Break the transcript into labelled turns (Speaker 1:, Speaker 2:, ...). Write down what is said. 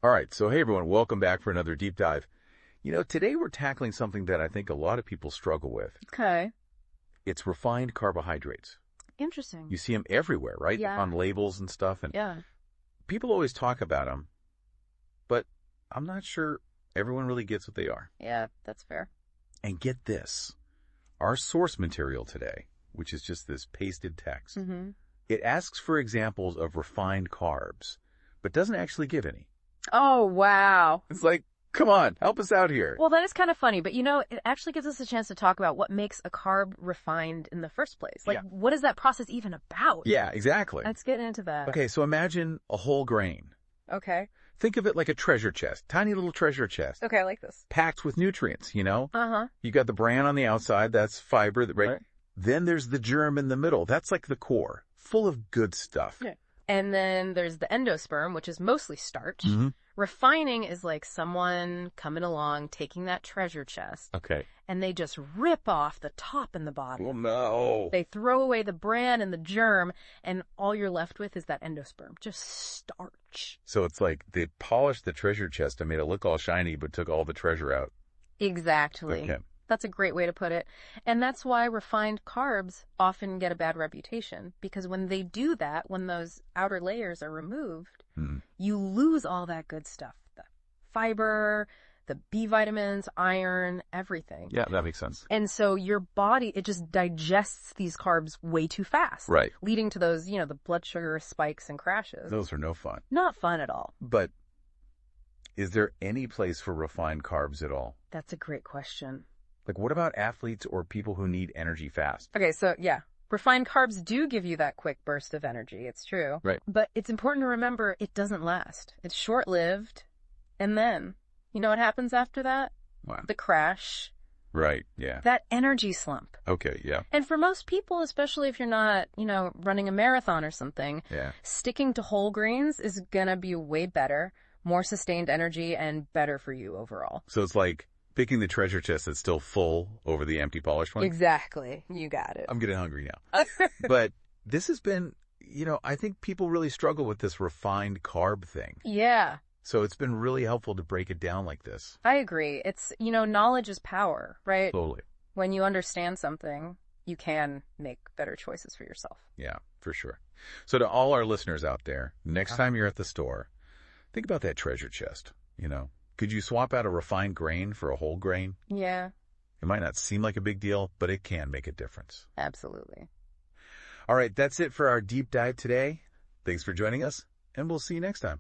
Speaker 1: All right, so hey everyone, welcome back for another deep dive. Today we're tackling something that I think a lot of people struggle with.
Speaker 2: Okay.
Speaker 1: It's refined carbohydrates.
Speaker 2: Interesting.
Speaker 1: You see them everywhere, right?
Speaker 2: Yeah.
Speaker 1: On labels and stuff, and
Speaker 2: Yeah.
Speaker 1: people always talk about them, but I'm not sure everyone really gets what they are.
Speaker 2: Yeah, that's fair.
Speaker 1: And get this, our source material today, which is just this pasted text, it asks for examples of refined carbs, but doesn't actually give any.
Speaker 2: Oh, wow.
Speaker 1: It's like, come on, help us out here.
Speaker 2: Well, that is kind of funny, but it actually gives us a chance to talk about what makes a carb refined in the first place. Like, what is that process even about?
Speaker 1: Yeah, exactly.
Speaker 2: Let's get into that.
Speaker 1: Okay, so imagine a whole grain.
Speaker 2: Okay.
Speaker 1: Think of it like a treasure chest, tiny little treasure chest.
Speaker 2: Okay, I like this.
Speaker 1: Packed with nutrients,
Speaker 2: Uh-huh.
Speaker 1: You got the bran on the outside, that's fiber, right? Then there's the germ in the middle. That's like the core, full of good stuff.
Speaker 2: Yeah. And then there's the endosperm, which is mostly starch. Refining is like someone coming along, taking that treasure chest,
Speaker 1: Okay.
Speaker 2: and they just rip off the top and the bottom.
Speaker 1: Oh, no.
Speaker 2: They throw away the bran and the germ, and all you're left with is that endosperm, just starch.
Speaker 1: So it's like they polished the treasure chest and made it look all shiny, but took all the treasure out.
Speaker 2: Exactly.
Speaker 1: Okay.
Speaker 2: That's a great way to put it. And that's why refined carbs often get a bad reputation, because when they do that, when those outer layers are removed, you lose all that good stuff. The fiber, the B vitamins, iron, everything.
Speaker 1: Yeah, that makes sense.
Speaker 2: And so your body, it just digests these carbs way too fast.
Speaker 1: Right.
Speaker 2: Leading to those, the blood sugar spikes and crashes.
Speaker 1: Those are no fun.
Speaker 2: Not fun at all.
Speaker 1: But is there any place for refined carbs at all?
Speaker 2: That's a great question.
Speaker 1: Like, what about athletes or people who need energy fast?
Speaker 2: Okay, so yeah, refined carbs do give you that quick burst of energy. It's true.
Speaker 1: Right.
Speaker 2: But it's important to remember it doesn't last. It's short-lived. And then, you know what happens after that?
Speaker 1: What?
Speaker 2: The crash.
Speaker 1: Right, yeah.
Speaker 2: That energy slump.
Speaker 1: Okay, yeah.
Speaker 2: And for most people, especially if you're not, running a marathon or something, sticking to whole grains is gonna be way better, more sustained energy, and better for you overall.
Speaker 1: So it's like picking the treasure chest that's still full over the empty polished one?
Speaker 2: Exactly. You got it.
Speaker 1: I'm getting hungry now. But this has been, I think people really struggle with this refined carb thing.
Speaker 2: Yeah.
Speaker 1: So it's been really helpful to break it down like this.
Speaker 2: I agree. It's, knowledge is power, right?
Speaker 1: Totally.
Speaker 2: When you understand something, you can make better choices for yourself.
Speaker 1: Yeah, for sure. So to all our listeners out there, next time you're at the store, think about that treasure chest, Could you swap out a refined grain for a whole grain?
Speaker 2: Yeah.
Speaker 1: It might not seem like a big deal, but it can make a difference.
Speaker 2: Absolutely.
Speaker 1: All right, that's it for our deep dive today. Thanks for joining us, and we'll see you next time.